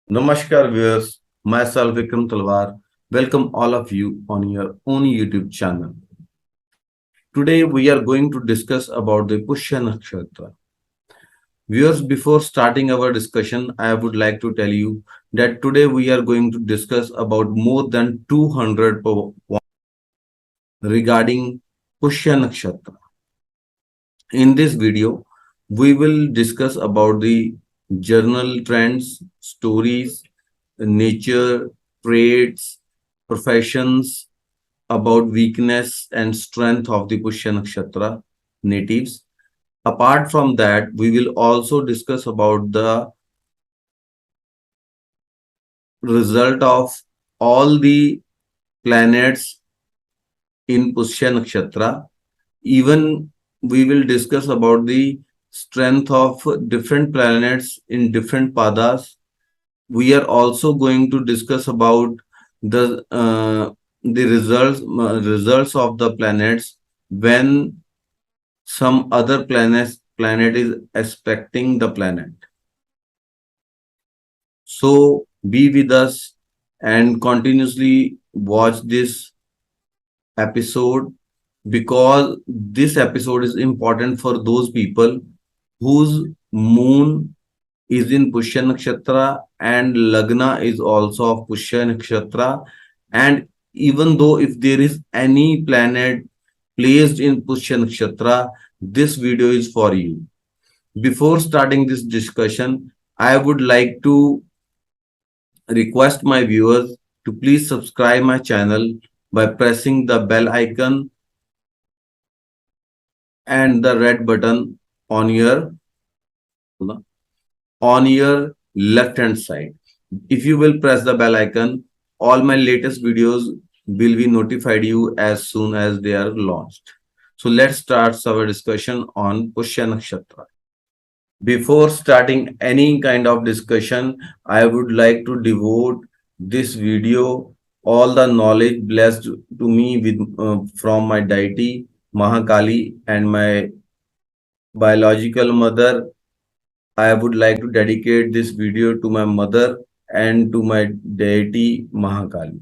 Namaskar viewers, myself Vikram Talwar. Welcome all of you on your own YouTube channel. Today we are going to discuss about the Pushya Nakshatra. Viewers, before starting our discussion, I would like to tell you that today we are going to discuss about more than 200 points regarding Pushya Nakshatra. In this video, we will discuss about the journal trends, stories, nature, traits, professions, about weakness and strength of the Pushya Nakshatra natives. Apart from that, we will also discuss about the result of all the planets in Pushya Nakshatra. Even we will discuss about the strength of different planets in different padas. We are also going to discuss about the results of the planets when some other planet is aspecting the planet. So be with us and continuously watch this episode, because this episode is important for those people whose moon is in Pushya Nakshatra and Lagna is also of Pushya Nakshatra. And even though if there is any planet placed in Pushya Nakshatra, this video is for you. Before starting this discussion, I would like to request my viewers to please subscribe my channel by pressing the bell icon and the red button on your left hand side. If you will press the bell icon, all my latest videos will be notified you as soon as they are launched. So let's start our discussion on Pushya Nakshatra. Before starting any kind of discussion, I would like to devote this video all the knowledge blessed to me with from my deity Mahakali and my biological mother. I would like to dedicate this video to my mother and to my deity Mahakali.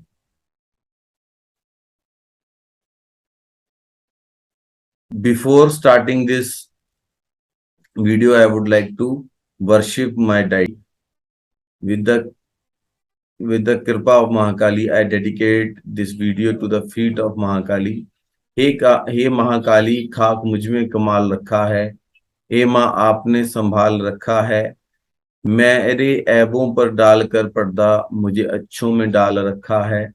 Before starting this video, I would like to worship my deity. With the kripa of Mahakali, I dedicate this video to the feet of Mahakali. हे महाकाली, खाक मुझ में कमाल रखा है। हे माँ, आपने संभाल रखा है। मेरे ऐबों पर डालकर पर्दा मुझे अच्छों में डाल रखा है।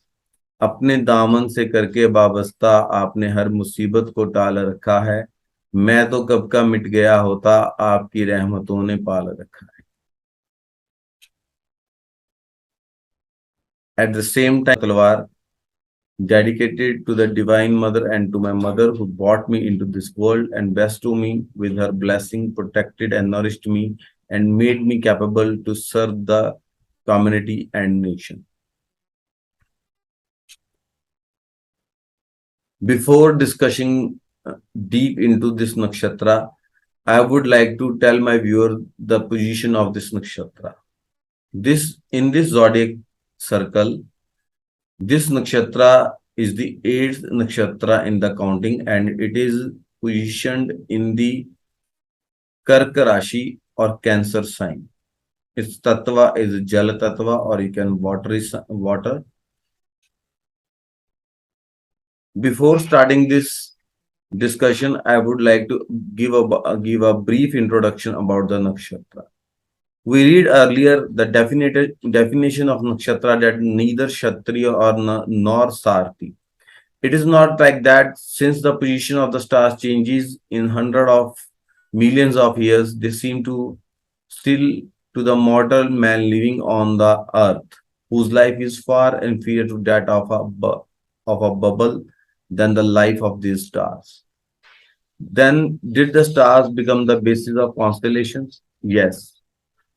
अपने दामन से करके वाबस्ता आपने हर मुसीबत को टाल रखा है। मैं तो कब का मिट गया होता, आपकी रहमतों ने पाल रखा है। At the same time, Talwar, dedicated to the Divine Mother and to my mother who brought me into this world and bestowed me with her blessing, protected and nourished me, and made me capable to serve the community and nation. Before discussing deep into this nakshatra, I would like to tell my viewer the position of this nakshatra. This zodiac circle, this nakshatra is the eighth nakshatra in the counting, and it is positioned in the Karka Rashi or Cancer sign. Its tattva is Jal tattva, or you can water. Before starting this discussion, I would like to give a brief introduction about the nakshatra. We read earlier the definition of nakshatra, that neither Kshatriya nor Sarthi. It is not like that. Since the position of the stars changes in hundreds of millions of years, they seem to still to the mortal man living on the earth, whose life is far inferior to that of a bubble than the life of these stars. Then, did the stars become the basis of constellations? Yes.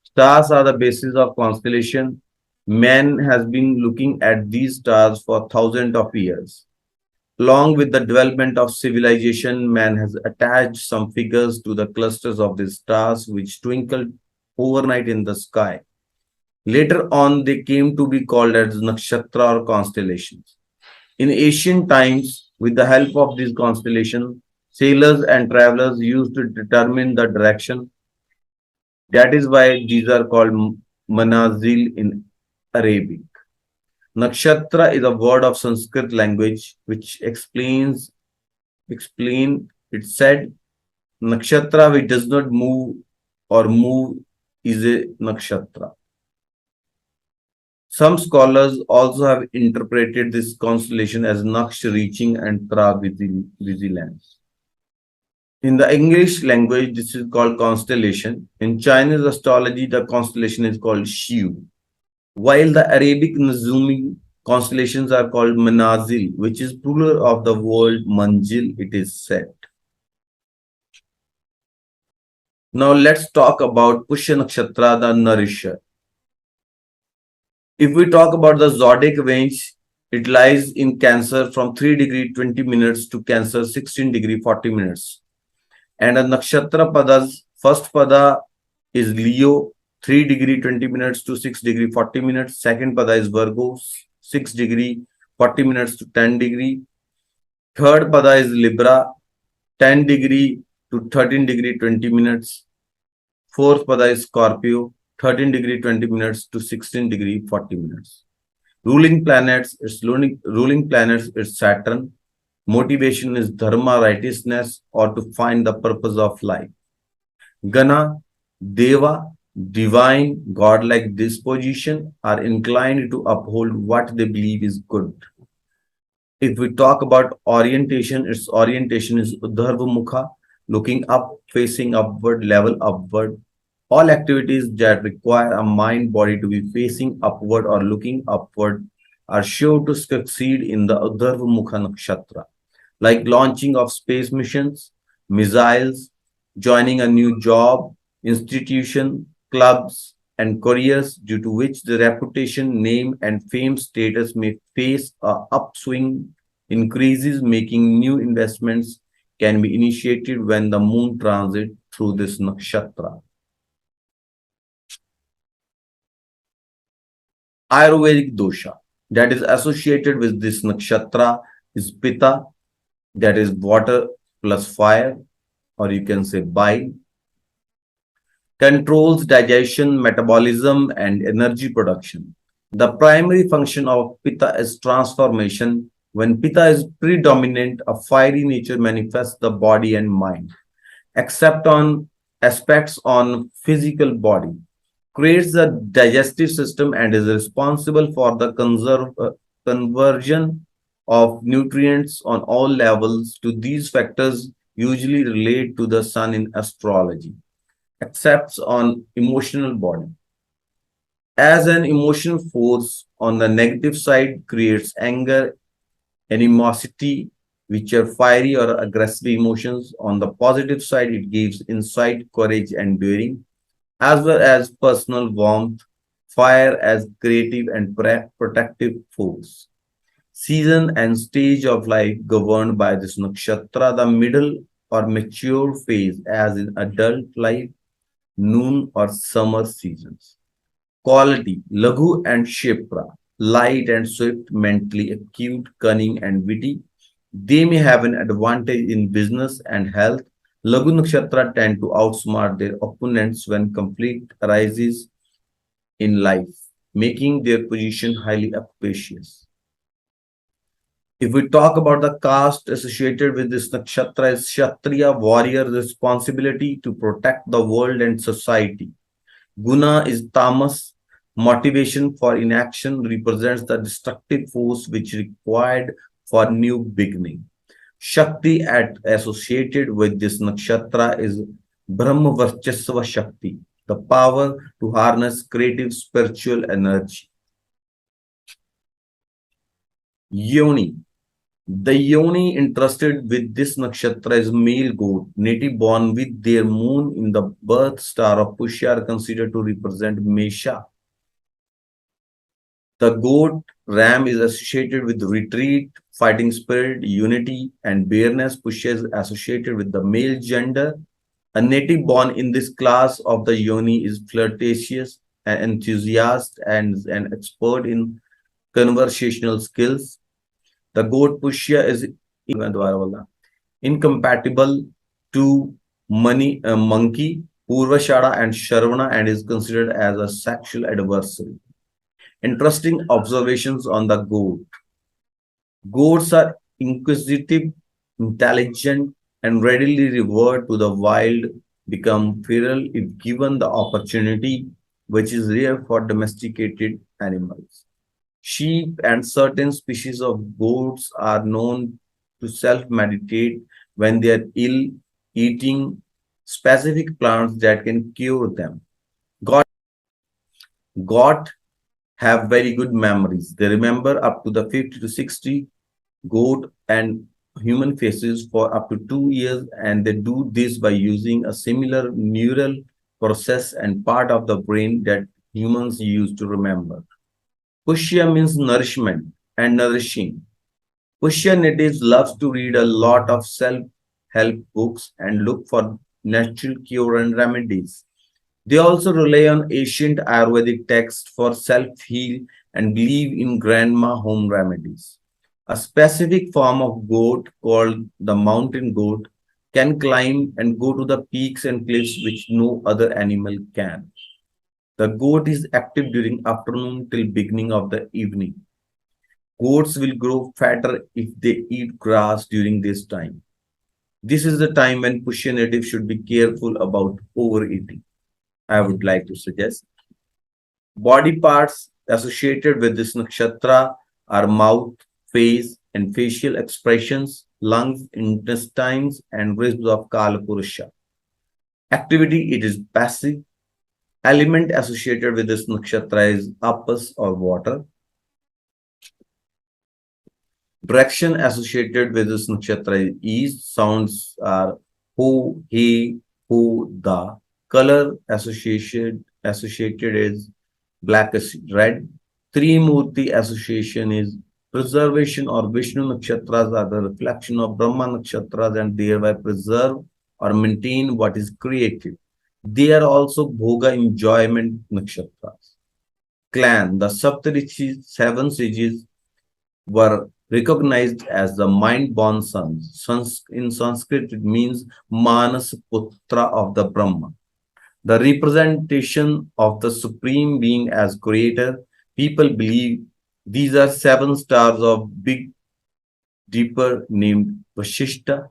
Stars are the basis of constellation. Man has been looking at these stars for thousands of years. Along with the development of civilization, man has attached some figures to the clusters of these stars which twinkle overnight in the sky. Later on, they came to be called as nakshatra or constellations. In ancient times, with the help of these constellations, sailors and travelers used to determine the direction. That is why these are called manazil in Arabic. Nakshatra is a word of Sanskrit language which explain it said nakshatra which does not move or move is a nakshatra. Some scholars also have interpreted this constellation as naksh reaching and tra vigilance. In the English language, this is called constellation. In Chinese astrology, the constellation is called Shiu. While the Arabic Nuzumi constellations are called Manazil, which is plural of the word Manjil, it is said. Now let's talk about Pushya Nakshatra, the Nourisher. If we talk about the zodiac range, it lies in Cancer from 3 degree 20 minutes to Cancer 16 degree 40 minutes. And a Nakshatra Pada's first Pada is Leo 3 degree 20 minutes to 6 degree 40 minutes. Second Pada is Virgo 6 degree 40 minutes to 10 degree. Third Pada is Libra 10 degree to 13 degree 20 minutes. Fourth Pada is Scorpio 13 degree 20 minutes to 16 degree 40 minutes. Ruling planets is Saturn. Motivation is dharma, righteousness, or to find the purpose of life. Gana, Deva, divine, godlike disposition are inclined to uphold what they believe is good. If we talk about orientation, its orientation is Udharva Mukha, looking up, facing upward, level upward. All activities that require a mind body to be facing upward or looking upward are sure to succeed in the Udharva Mukha Nakshatra, like launching of space missions, missiles, joining a new job, institution, clubs, and careers, due to which the reputation, name, and fame status may face a upswing increases, making new investments can be initiated when the moon transit through this nakshatra. Ayurvedic dosha that is associated with this nakshatra is Pitta, that is water plus fire, or you can say bile, controls digestion, metabolism, and energy production. The primary function of Pitta is transformation. When Pitta is predominant, a fiery nature manifests the body and mind, except on aspects on physical body, creates the digestive system and is responsible for the conversion of nutrients on all levels. To these factors usually relate to the sun in astrology, except on emotional body. As an emotional force on the negative side creates anger, animosity, which are fiery or aggressive emotions. On the positive side, it gives insight, courage, and daring, as well as personal warmth, fire as creative and protective force. Season and stage of life governed by this nakshatra, the middle or mature phase, as in adult life, noon or summer seasons. Quality, Laghu and Shipra, light and swift, mentally acute, cunning and witty. They may have an advantage in business and health. Laghu Nakshatra tend to outsmart their opponents when conflict arises in life, making their position highly capacious. If we talk about the caste associated with this nakshatra is Kshatriya, warrior, responsibility to protect the world and society. Guna is tamas, motivation for inaction, represents the destructive force which required for new beginning. Shakti associated with this nakshatra is Brahma Varchasva Shakti, the power to harness creative spiritual energy. Yoni. The yoni entrusted with this nakshatra is male goat, native born with their moon in the birth star of Pushya are considered to represent Mesha. The goat ram is associated with retreat, fighting spirit, unity, and bareness. Pushya is associated with the male gender. A native born in this class of the yoni is flirtatious, an enthusiast, and an expert in conversational skills. The goat Pushya is incompatible to monkey, Purvashada, and Sharvana, and is considered as a sexual adversary. Interesting observations on the goat. Goats are inquisitive, intelligent, and readily revert to the wild, become feral if given the opportunity, which is rare for domesticated animals. Sheep and certain species of goats are known to self-meditate when they are ill, eating specific plants that can cure them. God, God have very good memories. They remember up to the 50 to 60 goat and human faces for up to 2 years, and they do this by using a similar neural process and part of the brain that humans use to remember. Pushya means nourishment and nourishing. Pushya natives love to read a lot of self-help books and look for natural cure and remedies. They also rely on ancient Ayurvedic texts for self-heal and believe in grandma home remedies. A specific form of goat called the mountain goat can climb and go to the peaks and cliffs which no other animal can. The goat is active during afternoon till beginning of the evening. Goats will grow fatter if they eat grass during this time. This is the time when Pushya native should be careful about overeating. I would like to suggest body parts associated with this nakshatra are mouth, face, and facial expressions, lungs, intestines, and ribs of Kalapurusha. Activity, it is passive. Element associated with this nakshatra is apas or water. Direction associated with this nakshatra is east. Sounds are ho, he, ho, da. Color associated is blackish red. Trimurti association is preservation or Vishnu nakshatras are the reflection of Brahma nakshatras and thereby preserve or maintain what is created. They are also bhoga enjoyment nakshatras. Clan, the Saptarishis, seven sages were recognized as the mind-born sons. In Sanskrit, it means Manas Putra of the Brahma. The representation of the Supreme Being as Creator. People believe these are seven stars of big, deeper named Vashishta,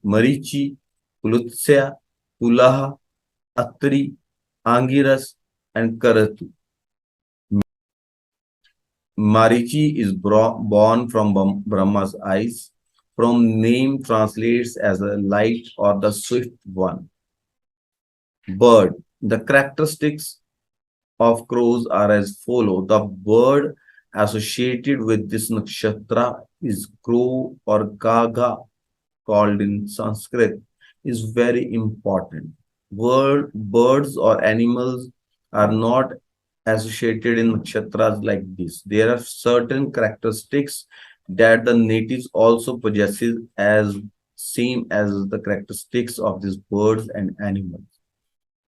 Marichi, Pulutsya, Pulaha, Atri, Angiras, and Karatu. Marichi is born from Brahma's eyes. From name translates as a light or the swift one. Bird. The characteristics of crows are as follow. The bird associated with this nakshatra is crow or kaga, called in Sanskrit, is very important. Birds or animals are not associated in nakshatras like this. There are certain characteristics that the natives also possesses as same as the characteristics of these birds and animals.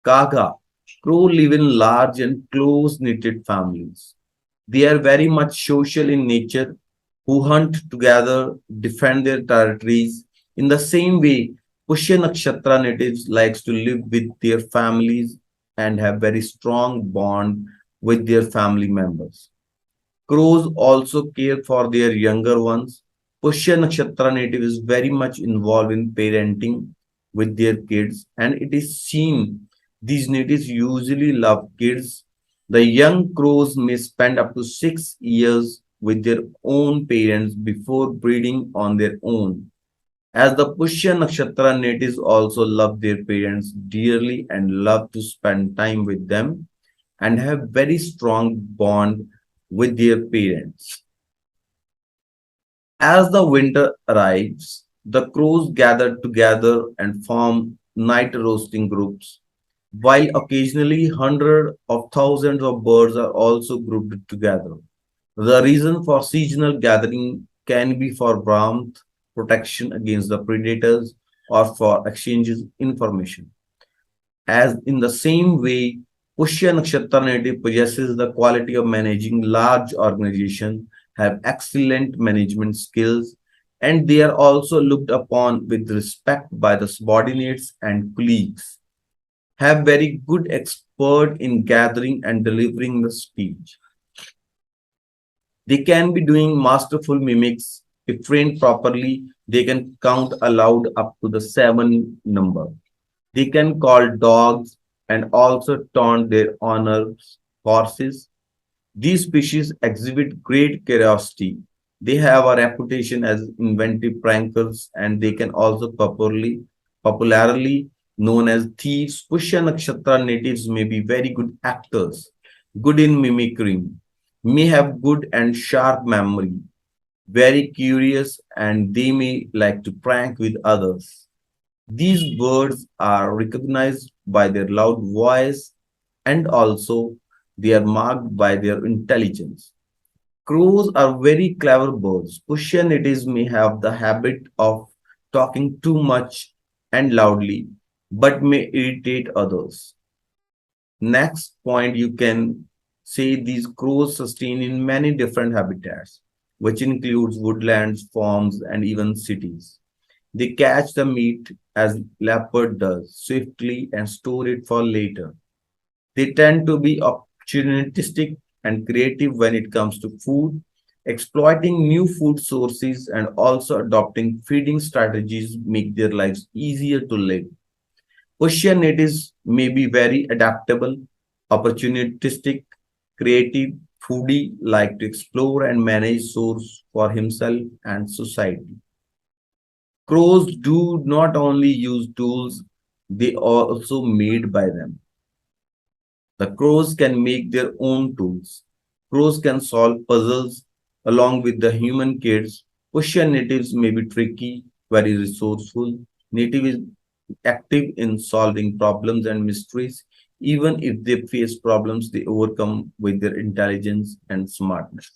Kaga, crow live in large and close-knitted families. They are very much social in nature, who hunt together, defend their territories. In the same way, Pushya Nakshatra natives likes to live with their families and have very strong bond with their family members. Crows also care for their younger ones. Pushya Nakshatra native is very much involved in parenting with their kids, and it is seen these natives usually love kids. The young crows may spend up to 6 years with their own parents before breeding on their own. As the Pushya Nakshatra natives also love their parents dearly and love to spend time with them and have very strong bond with their parents. As the winter arrives, the crows gather together and form night roasting groups, while occasionally hundreds of thousands of birds are also grouped together. The reason for seasonal gathering can be for warmth, protection against the predators, or for exchanges information. As in the same way, Pushya Nakshatra native possesses the quality of managing large organizations, have excellent management skills, and they are also looked upon with respect by the subordinates and colleagues. Have very good expert in gathering and delivering the speech. They can be doing masterful mimics. If trained properly, they can count aloud up to the seven number. They can call dogs and also taunt their owners, horses. These species exhibit great curiosity. They have a reputation as inventive prankers and they can also popularly known as thieves. Pushya Nakshatra natives may be very good actors, good in mimicry, may have good and sharp memory, very curious, and they may like to prank with others. These birds are recognized by their loud voice and also they are marked by their intelligence. Crows are very clever birds. Pushya natives may have the habit of talking too much and loudly, but may irritate others. Next point, you can say these crows sustain in many different habitats, which includes woodlands, farms, and even cities. They catch the meat as leopard does swiftly and store it for later. They tend to be opportunistic and creative when it comes to food, exploiting new food sources and also adopting feeding strategies make their lives easier to live. Persian natives may be very adaptable, opportunistic, creative, foodie, like to explore and manage source for himself and society. Crows do not only use tools, they are also made by them. The crows can make their own tools. Crows can solve puzzles along with the human kids. Persian natives may be tricky, very resourceful. Native is active in solving problems and mysteries. Even if they face problems, they overcome with their intelligence and smartness.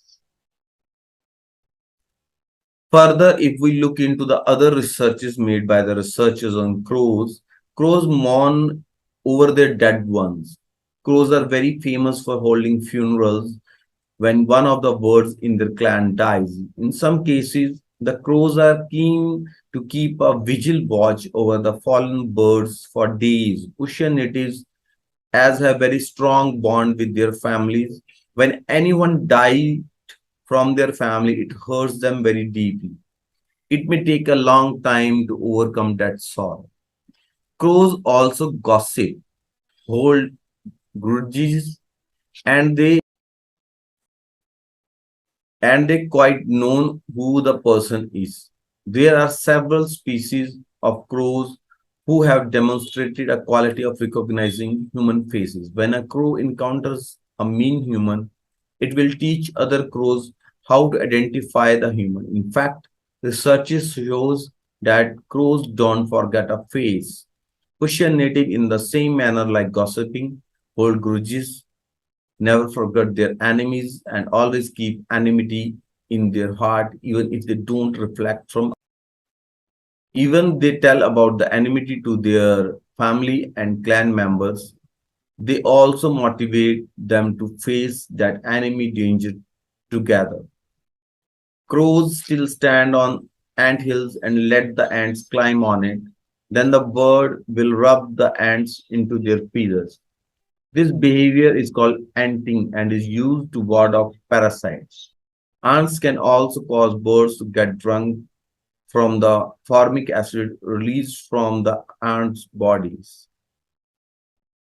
Further, if we look into the other researches made by the researchers on crows, crows mourn over their dead ones. Crows are very famous for holding funerals when one of the birds in their clan dies. In some cases, the crows are keen to keep a vigil watch over the fallen birds for days. Ocean natives as have very strong bond with their families. When anyone dies from their family, it hurts them very deeply. It may take a long time to overcome that sorrow. Crows also gossip, hold grudges, and they quite know who the person is. There are several species of crows who have demonstrated a quality of recognizing human faces. When a crow encounters a mean human, it will teach other crows how to identify the human. In fact, research shows that crows don't forget a face. Pushing native in the same manner like gossiping, hold grudges, never forget their enemies, and always keep enmity in their heart, even if they don't reflect from. Even they tell about the enmity to their family and clan members. They also motivate them to face that enemy danger together. Crows still stand on ant hills and let the ants climb on it. Then the bird will rub the ants into their feathers. This behavior is called anting and is used to ward off parasites. Ants can also cause birds to get drunk from the formic acid released from the ants' bodies.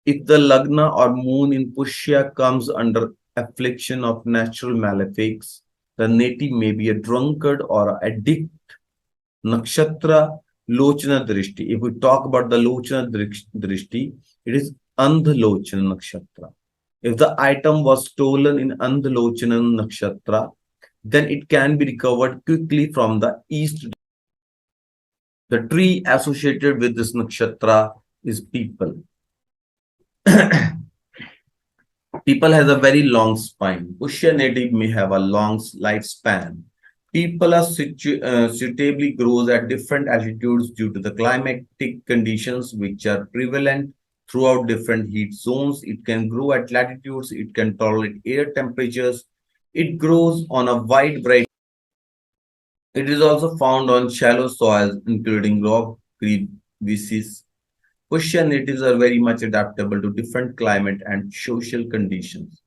If the Lagna or moon in Pushya comes under affliction of natural malefics, the native may be a drunkard or an addict. Nakshatra Lochana Drishti. If we talk about the Lochana Drishti, it is Andhalochana Nakshatra. If the item was stolen in Andhalochana Nakshatra, then it can be recovered quickly from the east. The tree associated with this nakshatra is people. People has a very long spine. Pushya native may have a long lifespan. People are suitably grows at different altitudes due to the climatic conditions which are prevalent throughout different heat zones. It can grow at latitudes, it can tolerate air temperatures. It grows on a wide variety. It is also found on shallow soils, including rock crevices. Persian natives are very much adaptable to different climate and social conditions.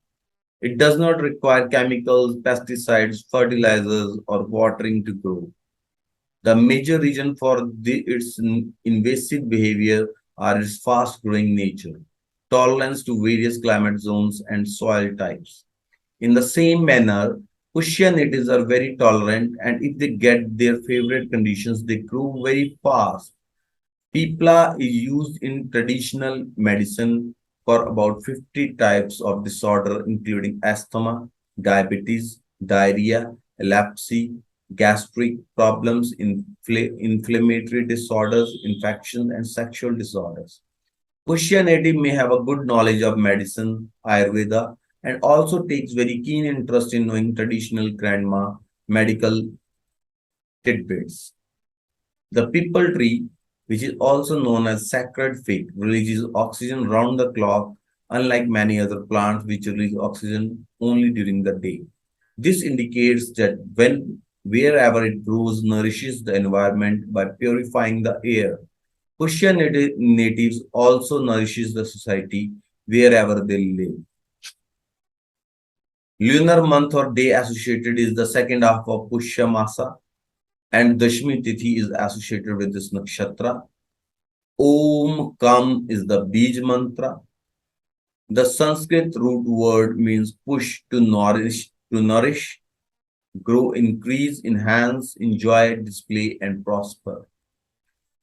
It does not require chemicals, pesticides, fertilizers, or watering to grow. The major reason for its invasive behavior are its fast-growing nature, tolerance to various climate zones and soil types. In the same manner, Pushya natives are very tolerant, and if they get their favorite conditions, they grow very fast. Pipla is used in traditional medicine for about 50 types of disorder, including asthma, diabetes, diarrhea, epilepsy, gastric problems, inflammatory disorders, infection, and sexual disorders. Pushya native may have a good knowledge of medicine, Ayurveda, and also takes very keen interest in knowing traditional grandma medical tidbits. The people tree, which is also known as sacred fig, releases oxygen round the clock, unlike many other plants which release oxygen only during the day. This indicates that wherever it grows, nourishes the environment by purifying the air. Pushya natives also nourishes the society wherever they live. Lunar month or day associated is the second half of Pushya Masa, and Dashmi Tithi is associated with this nakshatra. Om Kam is the Bij mantra. The Sanskrit root word means push, to nourish, grow, increase, enhance, enjoy, display, and prosper.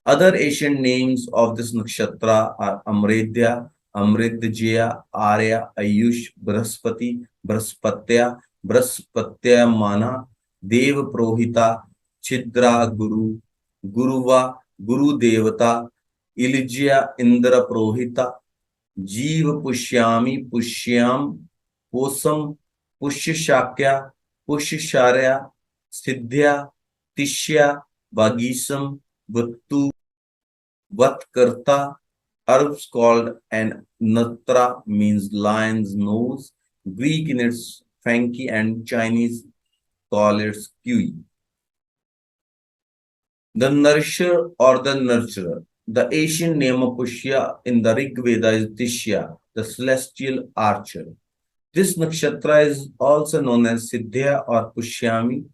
Other ancient names of this nakshatra are Amredya, Amridyajya, Arya, Ayush, Brahaspati, Brahaspatya, Brahaspatya Dev Prohita, Chidra Guru, Guruva, Guru Devata, Ilijya Indra Prohita, Jeev Pushyami, Pushyam, Posam, Pushya Shakya, Pushya Sharya, Siddhya, Tishya, Vagisam, Vattu, Vatkarta. Arabs called an Natra means lion's nose, Greek in its Franki, and Chinese call it Kui. The nourisher or the nurturer. The Asian name of Pushya in the Rig Veda is Tishya, the celestial archer. This nakshatra is also known as Siddhya or Pushyami.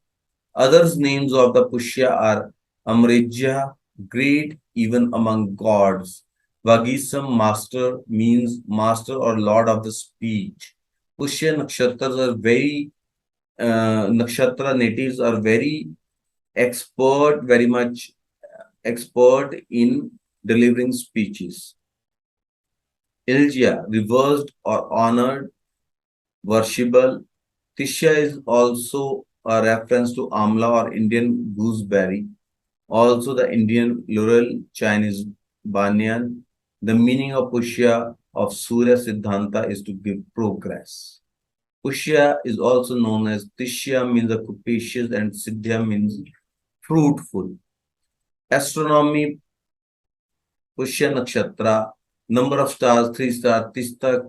Others names of the Pushya are Amrejya, great even among gods. Vagisam, master, means master or lord of the speech. Pushya nakshatras are nakshatra natives are very much expert in delivering speeches. Ilja, reversed or honored, worshipable. Tishya is also a reference to amla or Indian gooseberry, also the Indian laurel, Chinese banyan. The meaning of Pushya of Surya Siddhanta is to give progress. Pushya is also known as Tishya means the capacious and Siddhya means fruitful. Astronomy, Pushya Nakshatra, number of stars, 3 stars, Tista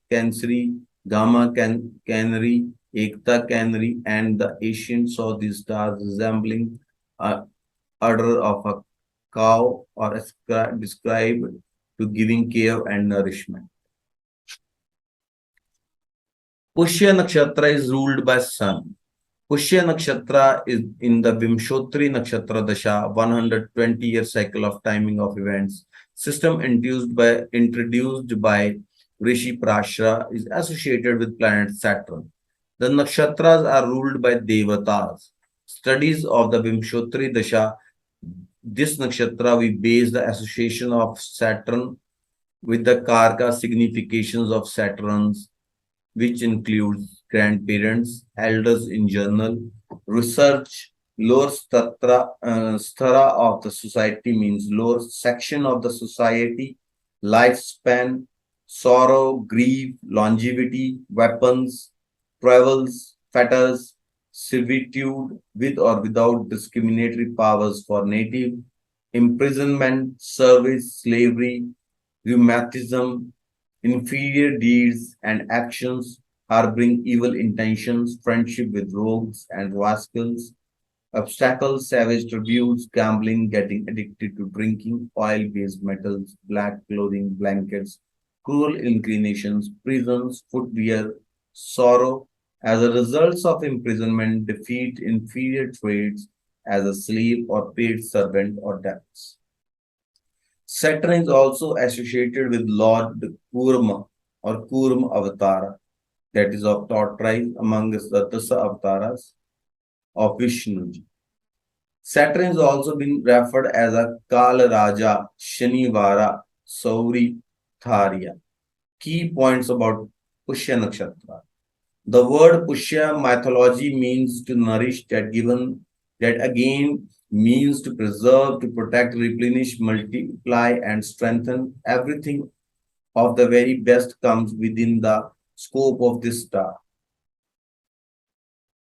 Cancri, Gamma Canary, Ekta Canary, and the ancients saw these stars resembling a udder of a cow or described to giving care and nourishment. Pushya Nakshatra is ruled by sun. Pushya Nakshatra is in the Vimshotri Nakshatra Dasha, 120-year cycle of timing of events. System introduced by Rishi Prashra is associated with planet Saturn. The nakshatras are ruled by Devatas. Studies of the Vimshotri Dasha, this nakshatra, we base the association of Saturn with the Karka significations of Saturn's, which includes grandparents, elders in general, research, lower sthara of the society means lower section of the society, lifespan, sorrow, grief, longevity, weapons, travels, fetters, servitude with or without discriminatory powers for native, imprisonment, service, slavery, rheumatism, inferior deeds and actions, harboring evil intentions, friendship with rogues and rascals, obstacles, savage tributes, gambling, getting addicted to drinking, oil-based metals, black clothing, blankets, cruel inclinations, prisons, footwear, sorrow, as a result of imprisonment, defeat, inferior trades, as a slave or paid servant or debts. Saturn is also associated with Lord Kurma or Kurma Avatara, that is of tortoise among the Dasa avatars of Vishnuji. Saturn has also been referred as a Kala Raja, Shanivara, Sauri, Tharya. Key points about Pushya Nakshatra. The word Pushya mythology means to nourish, that again means to preserve, to protect, replenish, multiply, and strengthen. Everything of the very best comes within the scope of this star.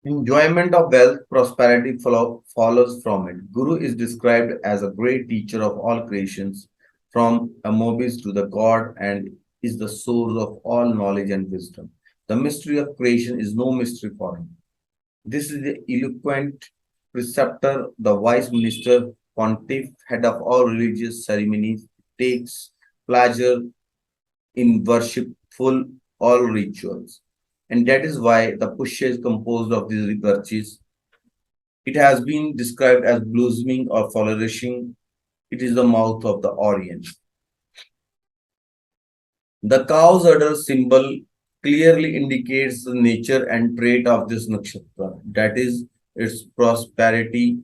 Enjoyment of wealth, prosperity follows from it. Guru is described as a great teacher of all creations, from Amobis to the God, and is the source of all knowledge and wisdom. The mystery of creation is no mystery for him. This is the eloquent preceptor, the wise minister, pontiff, head of all religious ceremonies, takes pleasure in worshipful all rituals. And that is why the Pushya is composed of these virtues. It has been described as blossoming or flourishing. It is the mouth of the Orient. The cow's udder symbol clearly indicates the nature and trait of this nakshatra, that is, its prosperity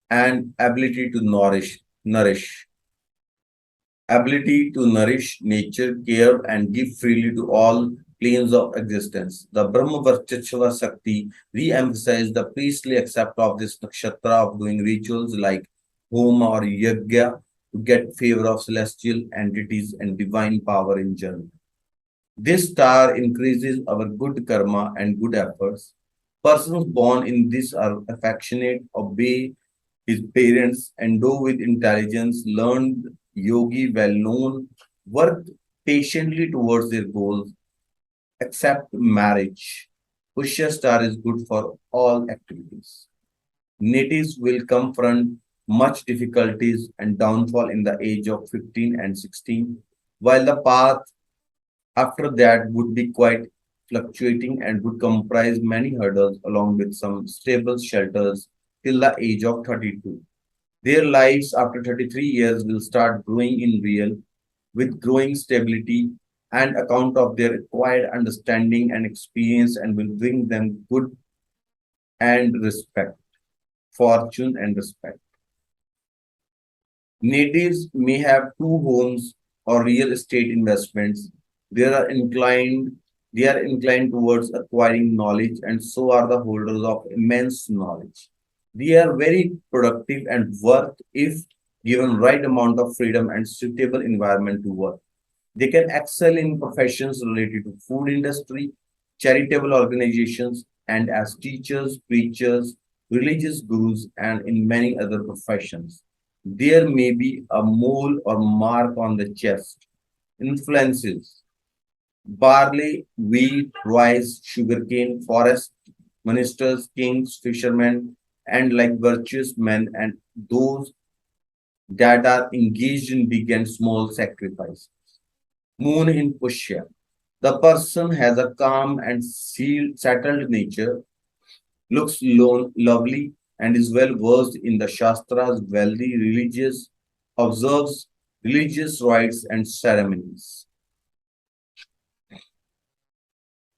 and ability to nourish. Ability to nourish nature, care, and give freely to all planes of existence. The Brahma Varchachva Sakti re-emphasized the priestly accept of this nakshatra of doing rituals like Homa or Yajna to get favor of celestial entities and divine power in general. This star increases our good karma and good efforts. Persons born in this are affectionate, obey his parents, endow with intelligence, learned yogi, well known, work patiently towards their goals, accept marriage. Pushya star is good for all activities. Natives will confront much difficulties and downfall in the age of 15 and 16, while the path after that would be quite fluctuating and would comprise many hurdles along with some stable shelters till the age of 32. Their lives after 33 years will start growing in real with growing stability and account of their acquired understanding and experience and will bring them good and respect, fortune and respect. Natives may have two homes or real estate investments. They are inclined they are inclined towards acquiring knowledge and so are the holders of immense knowledge. They are very productive and worth if given right amount of freedom and suitable environment to work. They can excel in professions related to food industry, charitable organizations, and as teachers, preachers, religious gurus, and in many other professions. There may be a mole or mark on the chest. Influences: barley, wheat, rice, sugarcane, forest, ministers, kings, fishermen, and like virtuous men and those that are engaged in big and small sacrifices. Moon in Pushya. The person has a calm and settled nature, looks lovely, and is well versed in the Shastras, wealthy, religious, observes religious rites and ceremonies.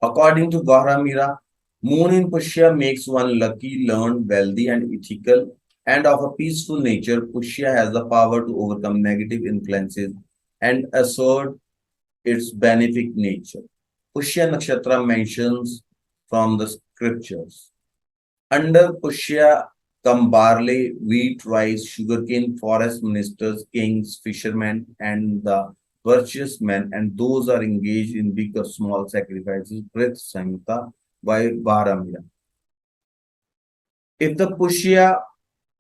According to Vahramira, Moon in Pushya makes one lucky, learned, wealthy, and ethical, and of a peaceful nature. Pushya has the power to overcome negative influences and assert its benefic nature. Pushya Nakshatra mentions from the scriptures. Under Pushya come barley, wheat, rice, sugarcane, forest ministers, kings, fishermen, and the virtuous men, and those are engaged in big or small sacrifices. Brith Samhita by Bharamya. If the Pushya,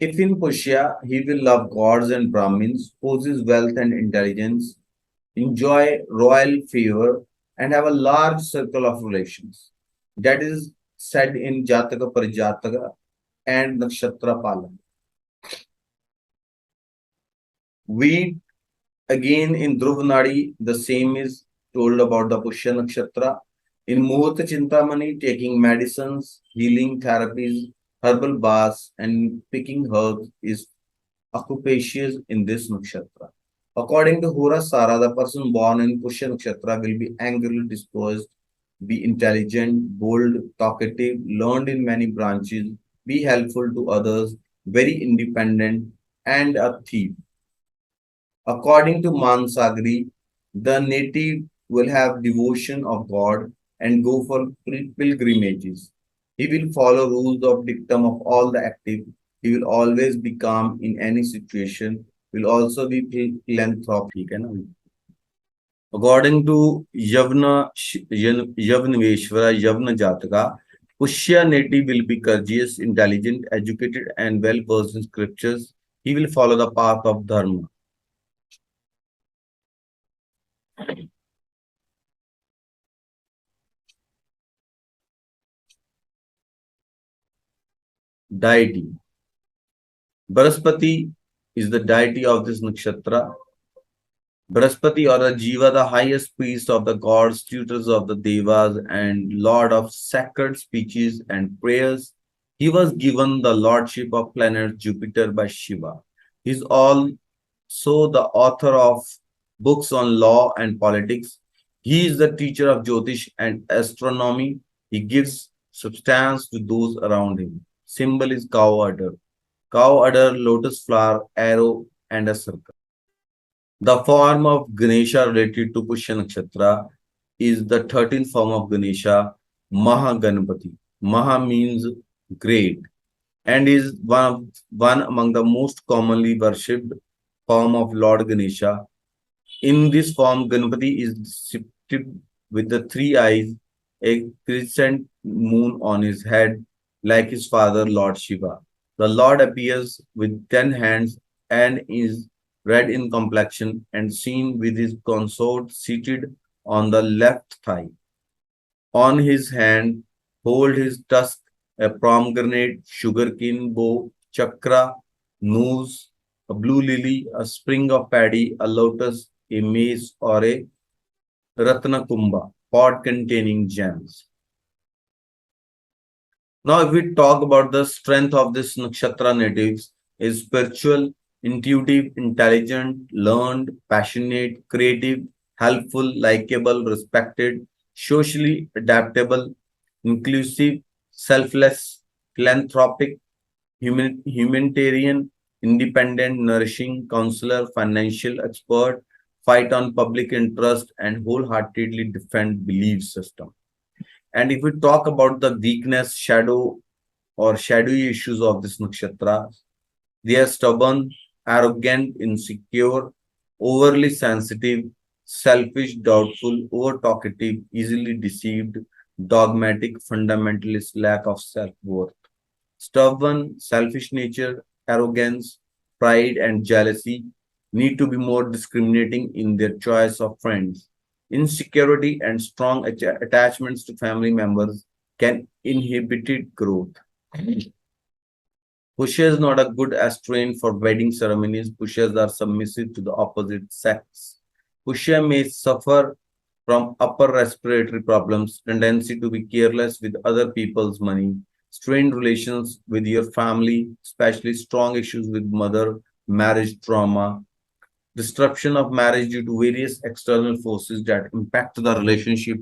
if in Pushya he will love gods and Brahmins, possess wealth and intelligence, enjoy royal favor, and have a large circle of relations. That is said in Jataka Parijataka and Nakshatra Palan. We again in Dhruvanadi, the same is told about the Pushya Nakshatra. In Muhurta Chintamani, taking medicines, healing therapies, herbal baths, and picking herbs is occupations in this nakshatra. According to Hura Sara, the person born in Pushya Nakshatra will be angrily disposed, be intelligent, bold, talkative, learned in many branches, be helpful to others, very independent, and a thief. According to Mansagri, the native will have devotion of God and go for pilgrimages. He will follow rules of dictum of all the active. He will always be calm in any situation. Will also be philanthropic. According to Yavnaveshwara Yavna Jataka, Pushya native will be courteous, intelligent, educated, and well versed in scriptures. He will follow the path of Dharma. Deity. Brahaspati is the deity of this nakshatra. Brahaspati or the Jiva, the highest priest of the gods, tutors of the Devas, and lord of sacred speeches and prayers. He was given the lordship of planet Jupiter by Shiva. He is also the author of books on law and politics. He is the teacher of Jyotish and astronomy. He gives substance to those around him. Symbol is cow udder, lotus flower, arrow, and a circle. The form of Ganesha related to Pushya Nakshatra is the 13th form of Ganesha, Mahaganapati. Maha means great and is one among the most commonly worshipped form of Lord Ganesha. In this form, Ganapati is depicted with the three eyes, a crescent moon on his head, like his father, Lord Shiva. The Lord appears with 10 hands and is red in complexion and seen with his consort seated on the left thigh. On his hand, hold his tusk, a pomegranate, sugarcane bow, chakra, noose, a blue lily, a spring of paddy, a lotus, a mace, or a ratna kumbha, pot containing gems. Now, if we talk about the strength of this nakshatra natives, is spiritual, intuitive, intelligent, learned, passionate, creative, helpful, likable, respected, socially adaptable, inclusive, selfless, philanthropic, humanitarian, independent, nourishing, counselor, financial expert, fight on public interest, and wholeheartedly defend belief system. And if we talk about the weakness, shadow, or shadowy issues of this nakshatra, they are stubborn, arrogant, insecure, overly sensitive, selfish, doubtful, over talkative, easily deceived, dogmatic, fundamentalist, lack of self worth. Stubborn, selfish nature, arrogance, pride, and jealousy need to be more discriminating in their choice of friends. Insecurity and strong attachments to family members can inhibit growth. Pushas is not a good astrain for wedding ceremonies. Pushas are submissive to the opposite sex. Pushya may suffer from upper respiratory problems, tendency to be careless with other people's money, strained relations with your family, especially strong issues with mother, marriage trauma, disruption of marriage due to various external forces that impact the relationship,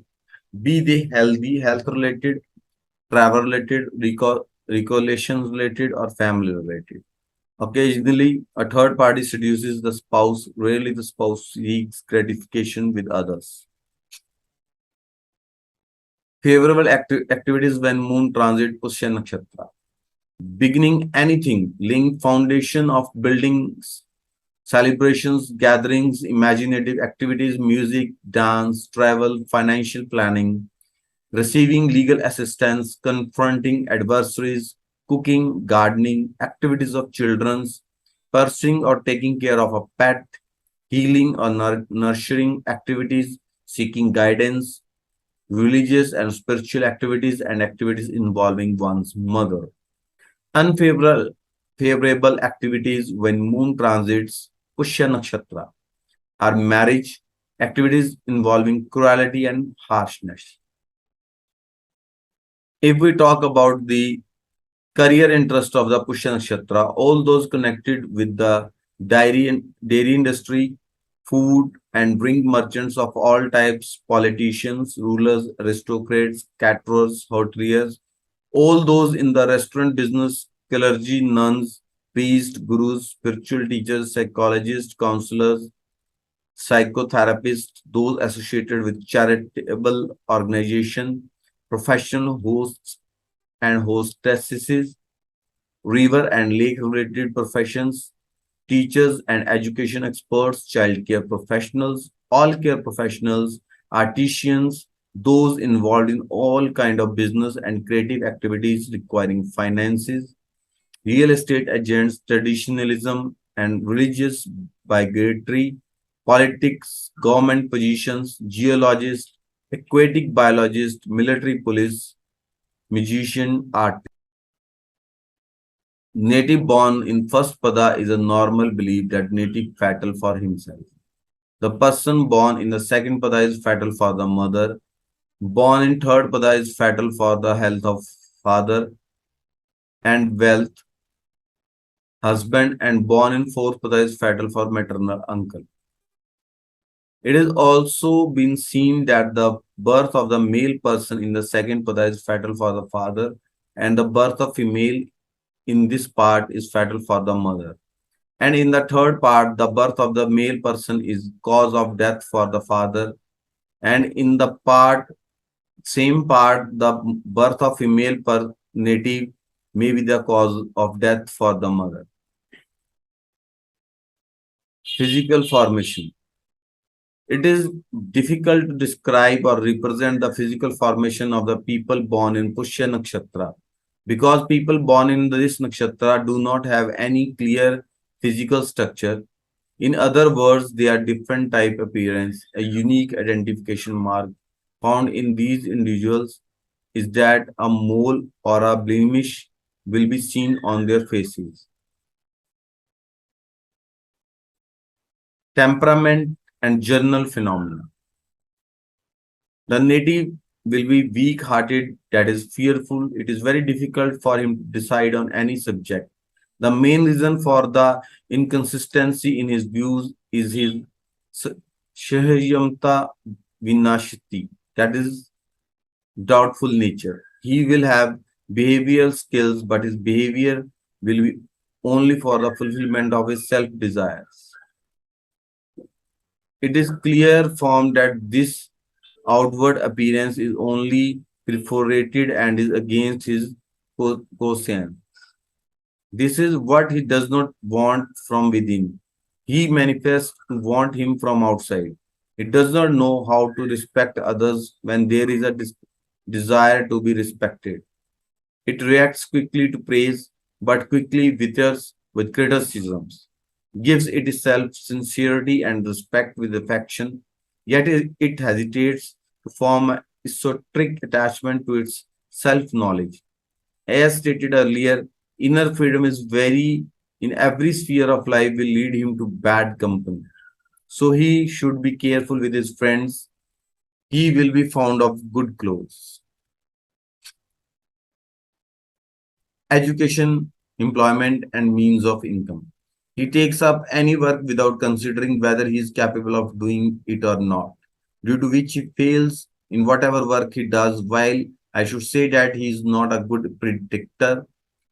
be they healthy, health related, travel related, recollections related, or family related. Occasionally, a third party seduces the spouse. Rarely, the spouse seeks gratification with others. Favorable activities when moon transit Pushya Nakshatra. Beginning anything, laying foundation of buildings, celebrations, gatherings, imaginative activities, music, dance, travel, financial planning, receiving legal assistance, confronting adversaries, cooking, gardening, activities of children's, pursuing or taking care of a pet, healing or nurturing activities, seeking guidance, religious and spiritual activities, and activities involving one's mother. Unfavorable favorable activities when moon transits Pushya Nakshatra are marriage, activities involving cruelty and harshness. If we talk about the career interest of the Pushya Nakshatra, all those connected with the dairy industry, food and drink merchants of all types, politicians, rulers, aristocrats, caterers, hoteliers, all those in the restaurant business, clergy, nuns, priests, gurus, spiritual teachers, psychologists, counselors, psychotherapists, those associated with charitable organization, professional hosts and hostesses, river and lake related professions, teachers and education experts, childcare professionals, all care professionals, artisans, those involved in all kind of business and creative activities requiring finances, real estate agents, traditionalism and religious bigotry, politics, government positions, geologists, aquatic biologists, military police, magician, art. Native born in first pada is a normal belief that native fatal for himself. The person born in the second pada is fatal for the mother. Born in third pada is fatal for the health of father and wealth, husband, and born in fourth pada is fatal for maternal uncle. It has also been seen that the birth of the male person in the second pada is fatal for the father, and the birth of female in this part is fatal for the mother. And in the third part, the birth of the male person is cause of death for the father. And in the same part, the birth of female per native may be the cause of death for the mother. Physical formation. It is difficult to describe or represent the physical formation of the people born in Pushya Nakshatra because people born in this nakshatra do not have any clear physical structure. In other words, they are different type appearance. A unique identification mark found in these individuals is that a mole or a blemish will be seen on their faces. Temperament and general phenomena. The native will be weak-hearted, that is fearful. It is very difficult for him to decide on any subject. The main reason for the inconsistency in his views is his Shahayamta Vinashiti, that is doubtful nature. He will have behavioral skills, but his behavior will be only for the fulfillment of his self desires. It is clear from that this outward appearance is only perforated and is against his conscience. This is what he does not want from within. He manifests to want him from outside. It does not know how to respect others when there is a desire to be respected. It reacts quickly to praise, but quickly withers with criticisms. Gives itself sincerity and respect with affection, yet it hesitates to form a esoteric attachment to its self-knowledge. As stated earlier, inner freedom is very in every sphere of life will lead him to bad company. So he should be careful with his friends. He will be fond of good clothes. Education, employment, and means of income. He takes up any work without considering whether he is capable of doing it or not, due to which he fails in whatever work he does. While I should say that he is not a good predictor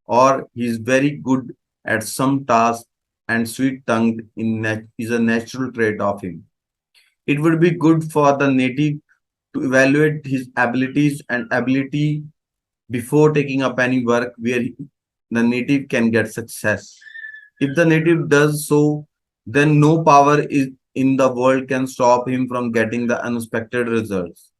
or he is very good at some task and sweet-tongued is a natural trait of him. It would be good for the native to evaluate his abilities and ability before taking up any work where the native can get success. If the native does so, then no power is in the world can stop him from getting the unexpected results.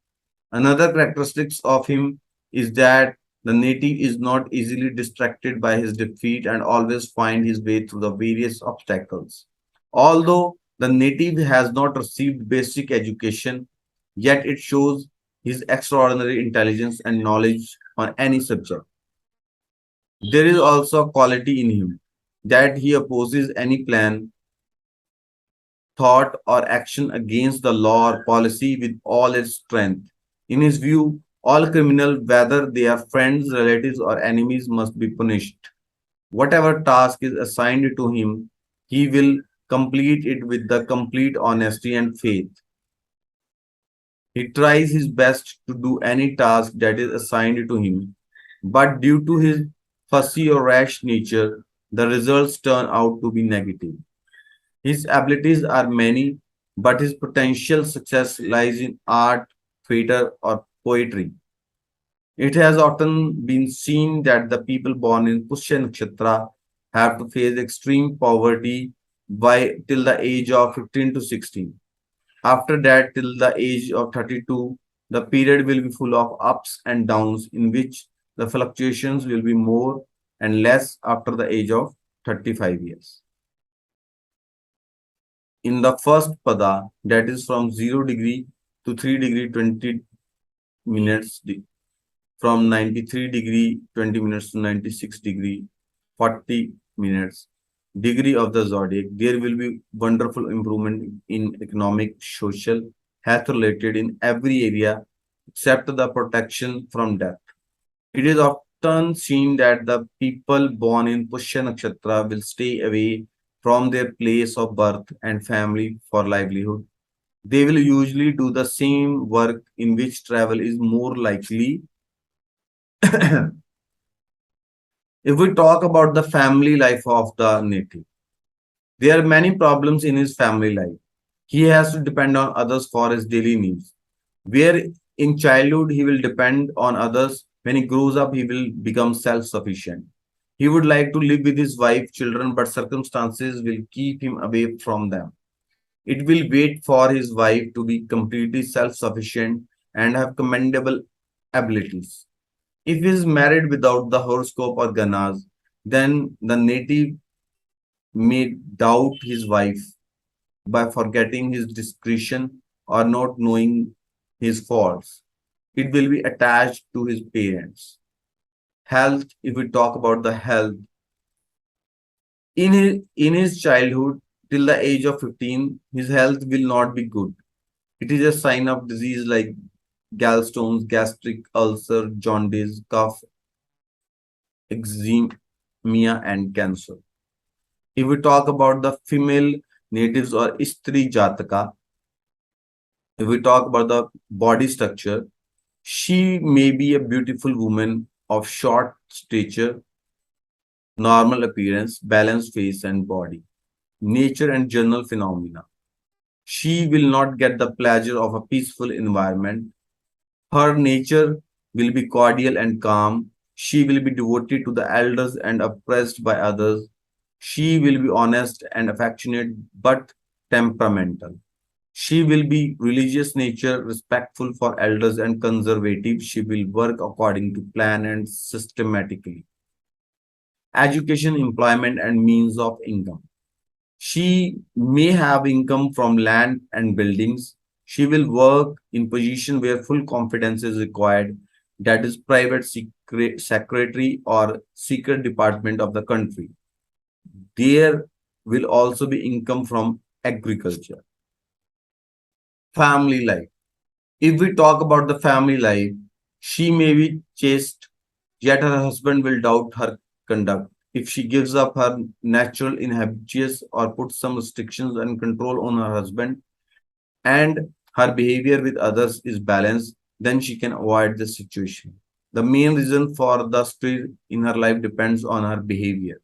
Another characteristics of him is that the native is not easily distracted by his defeat and always find his way through the various obstacles. Although The native has not received basic education, yet it shows his extraordinary intelligence and knowledge on any subject. There is also a quality in him that he opposes any plan, thought, or action against the law or policy with all its strength. In his view, all criminals, whether they are friends, relatives, or enemies, must be punished. Whatever task is assigned to him, he will complete it with the complete honesty and faith. He tries his best to do any task that is assigned to him, but due to his fussy or rash nature, the results turn out to be negative. His abilities are many, but his potential success lies in art, theatre, or poetry. It has often been seen that the people born in Pushya Nakshatra have to face extreme poverty by till the age of 15 to 16. After that, till the age of 32, the period will be full of ups and downs in which the fluctuations will be more and less after the age of 35 years. In the first pada, that is from 0 degree to 3 degree 20 minutes, from 93 degree 20 minutes to 96 degree 40 minutes degree of the zodiac, there will be wonderful improvement in economic, social, health related in every area except the protection from death. It is often seen that the people born in Pushya Nakshatra will stay away from their place of birth and family for livelihood. They will usually do the same work in which travel is more likely. If we talk about the family life of the native, there are many problems in his family life. He has to depend on others for his daily needs. Where in childhood he will depend on others, when he grows up, he will become self sufficient. He would like to live with his wife, children, but circumstances will keep him away from them. It will wait for his wife to be completely self sufficient and have commendable abilities. If he is married without the horoscope or ganas, then the native may doubt his wife by forgetting his discretion or not knowing his faults. It will be attached to his parents. Health, if we talk about the health, in his childhood till the age of 15, his health will not be good. It is a sign of disease like gallstones, gastric ulcer, jaundice, cough, eczema, and cancer. If we talk about the female natives or Istri Jataka, if we talk about the body structure, she may be a beautiful woman of short stature, normal appearance, balanced face and body, nature and general phenomena. She will not get the pleasure of a peaceful environment. Her nature will be cordial and calm. She will be devoted to the elders and oppressed by others. She will be honest and affectionate but temperamental. She will be religious nature, respectful for elders and conservative. She will work according to plan and systematically. Education, employment, and means of income. She may have income from land and buildings. She will work in position where full confidence is required, that is private secretary or secret department of the country. There will also be income from agriculture. Family life. If we talk about the family life, she may be chaste, yet her husband will doubt her conduct. If she gives up her natural inhabitudes or puts some restrictions and control on her husband, and her behavior with others is balanced, then she can avoid the situation. The main reason for the stress in her life depends on her behavior,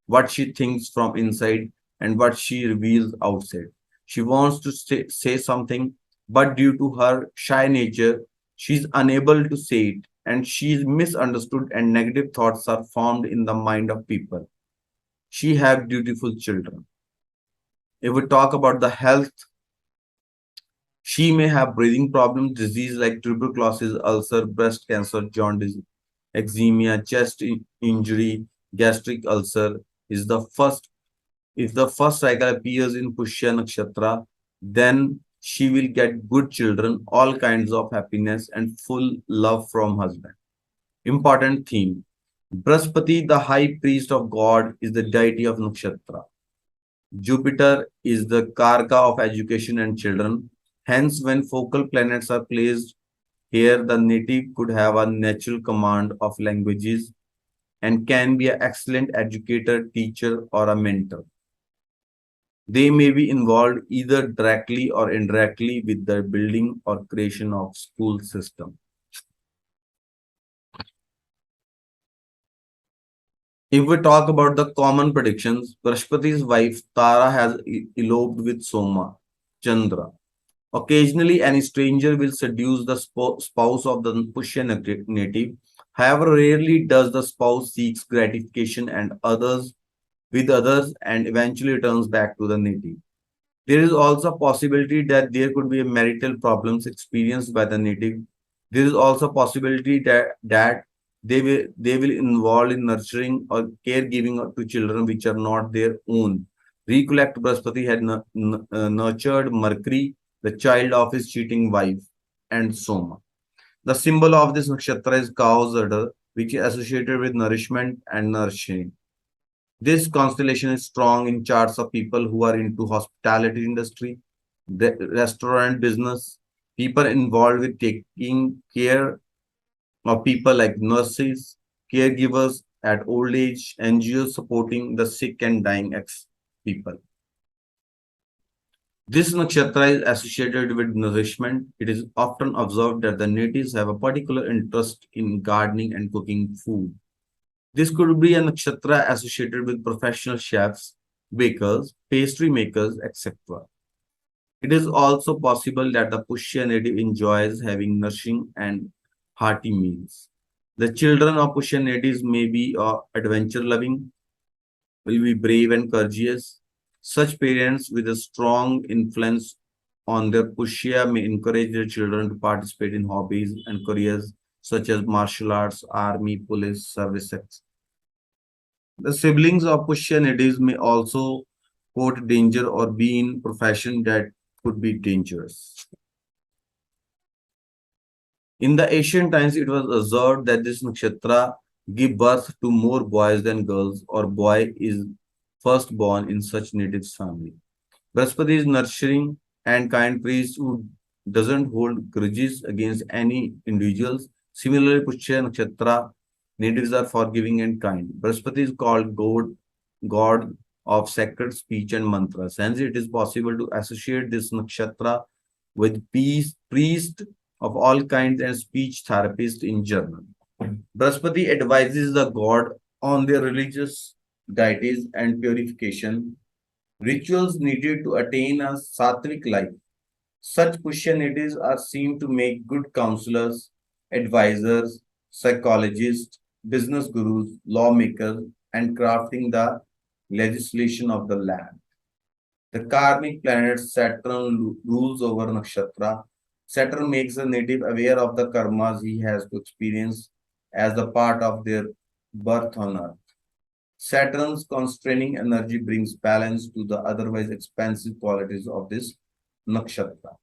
what she thinks from inside and what she reveals outside. She wants to say something, but due to her shy nature, she is unable to say it, and she is misunderstood, and negative thoughts are formed in the mind of people. She have dutiful children. If we talk about the health, she may have breathing problems, disease like tuberculosis, ulcer, breast cancer, jaundice, eczema, chest injury, gastric ulcer is the first If the first cycle appears in Pushya Nakshatra, then she will get good children, all kinds of happiness, and full love from husband. Important theme. Brahaspati, the high priest of God, is the deity of Nakshatra. Jupiter is the Karka of education and children. Hence, when focal planets are placed here, the native could have a natural command of languages and can be an excellent educator, teacher, or a mentor. They may be involved either directly or indirectly with the building or creation of school system. If we talk about the common predictions, Brahaspati's wife Tara has eloped with Soma, Chandra. Occasionally, any stranger will seduce the spouse of the Pushya native. However, rarely does the spouse seeks gratification and others with others and eventually returns back to the native. There is also a possibility that there could be marital problems experienced by the native. There is also a possibility that they will involve in nurturing or caregiving to children which are not their own. Recollect Brahaspati had nurtured Mercury, the child of his cheating wife, and Soma. The symbol of this nakshatra is cow's udder, which is associated with nourishment and nurturing. This constellation is strong in charts of people who are into hospitality industry, the restaurant business, people involved with taking care of people like nurses, caregivers at old age, NGOs supporting the sick and dying ex people. This nakshatra is associated with nourishment. It is often observed that the natives have a particular interest in gardening and cooking food. This could be a nakshatra associated with professional chefs, bakers, pastry makers, etc. It is also possible that the Pushya native enjoys having nourishing and hearty meals. The children of Pushya natives may be adventure loving, will be brave and courageous. Such parents with a strong influence on their Pushya may encourage their children to participate in hobbies and careers such as martial arts, army, police, service, etc. The siblings of Pushya natives may also court danger or be in profession that could be dangerous. In the ancient times, it was observed that this nakshatra give birth to more boys than girls, or boy is first born in such native's family. Brahaspati is nurturing and kind priest who doesn't hold grudges against any individuals. Similarly, Pushya Nakshatra natives are forgiving and kind. Brahaspati is called God of sacred speech and mantras. Hence, it is possible to associate this nakshatra with priest of all kinds and speech therapist in general. Brahaspati advises the god on their religious deities and purification rituals needed to attain a sattvic life. Such Pushya are seen to make good counselors, advisors, psychologists, business gurus, lawmakers, and crafting the legislation of the land. The karmic planet Saturn rules over nakshatra. Saturn makes the native aware of the karmas he has to experience as a part of their birth on earth. Saturn's constraining energy brings balance to the otherwise expansive qualities of this nakshatra.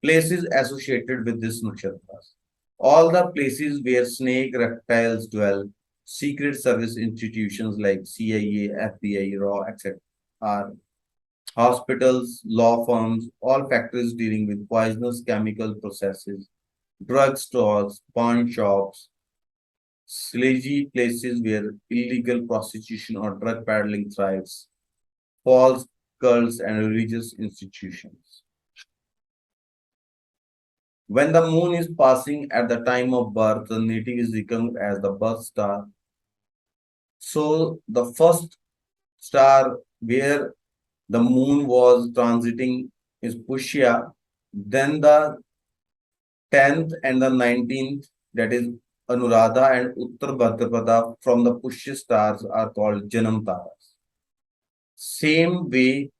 Places associated with this nakshatras. All the places where snake reptiles dwell, secret service institutions like CIA, FBI, RAW, etc., are hospitals, law firms, all factories dealing with poisonous chemical processes, drug stores, pawn shops, sleazy places where illegal prostitution or drug peddling thrives, false cults, and religious institutions. When the moon is passing at the time of birth, the native is reckoned as the birth star. So the first star where the moon was transiting is Pushya. Then the 10th and the 19th, that is Anuradha and Uttar Bhadrapada from the Pushya stars are called Janam Taras. Same way,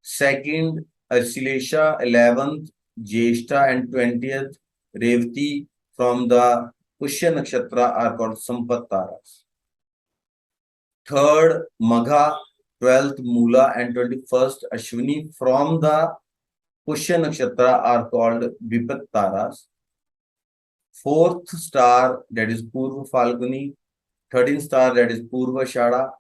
2nd Asilesha, 11th Jeshta and 20th Revati from the Pushya Nakshatra are called Sampat Taras. 3rd Magha 12th Mula and 21st Ashwini from the Pushya Nakshatra are called Vipat Taras. Fourth star, that is Purva Falguni. 13th star, that is Purva Shada.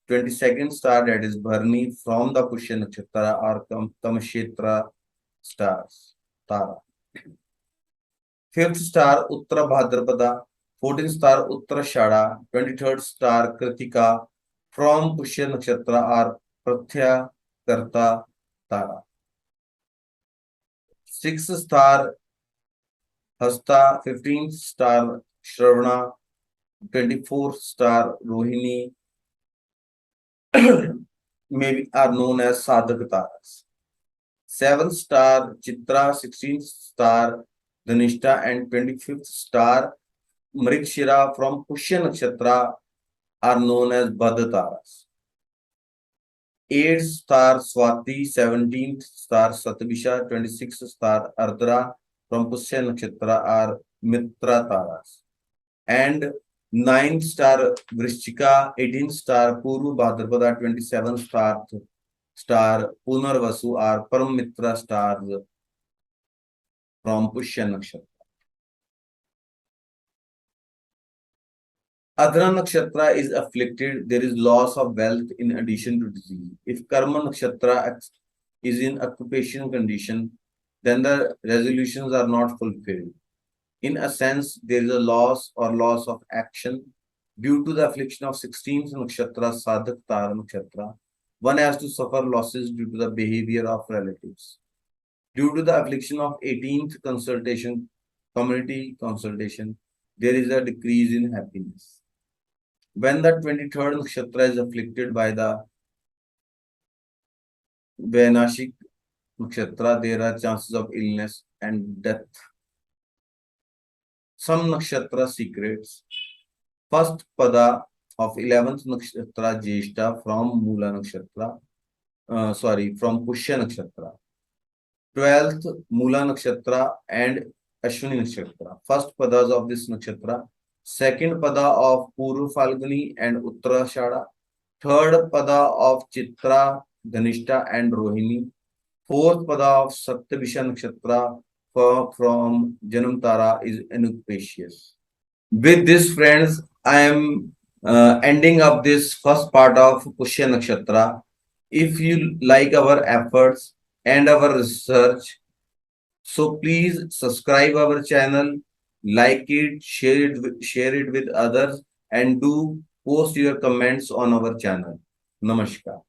22nd star, that is Bharni from the Pushya Nakshatra or Kamashetra stars. Tara. Fifth star, Uttara Bhadrapada. 14th star, Uttara Shada. 23rd star, Kritika from Pushya Nakshatra or Prathya Karta Tara. Sixth star, Hasta. 15th star, Shravana. 24th star, Rohini, maybe are known as Sadhak Taras. 7th star, Chitra. 16th star, Dhanishta, and 25th star, Mrikshira from Pushya Nakshatra are known as Badha Taras. 8th star, Swati. 17th star, Satabisha. 26th star, Ardra from Pushya Nakshatra are Mitra Taras. And 9th star Vrishchika, 18th star Purva Bhadrapada, 27th star Punarvasu are Paramitra stars from Pushya Nakshatra. Adra Nakshatra is afflicted, there is loss of wealth in addition to disease. If Karma Nakshatra is in occupation condition, then the resolutions are not fulfilled. In a sense, there is a loss or loss of action due to the affliction of 16th nakshatra, Sadhak Tara nakshatra. One has to suffer losses due to the behavior of relatives. Due to the affliction of 18th consultation, community consultation, there is a decrease in happiness. When the 23rd nakshatra is afflicted by the Vainashik nakshatra, there are chances of illness and death. Some nakshatra secrets. First pada of 11th nakshatra Jyeshta from Mula nakshatra, from Pushya nakshatra. 12th Mula nakshatra and Ashwini nakshatra. First padas of this nakshatra. Second pada of Purva Falguni and Uttara Shada. Third pada of Chitra, Dhanishta and Rohini. Fourth pada of Satyabhisha nakshatra from Janam Tara is inauspicious. With this, friends, I am ending up this first part of Pushya Nakshatra. If you like our efforts and our research, so please subscribe our channel, like it, share it with others, and do post your comments on our channel. Namaskar.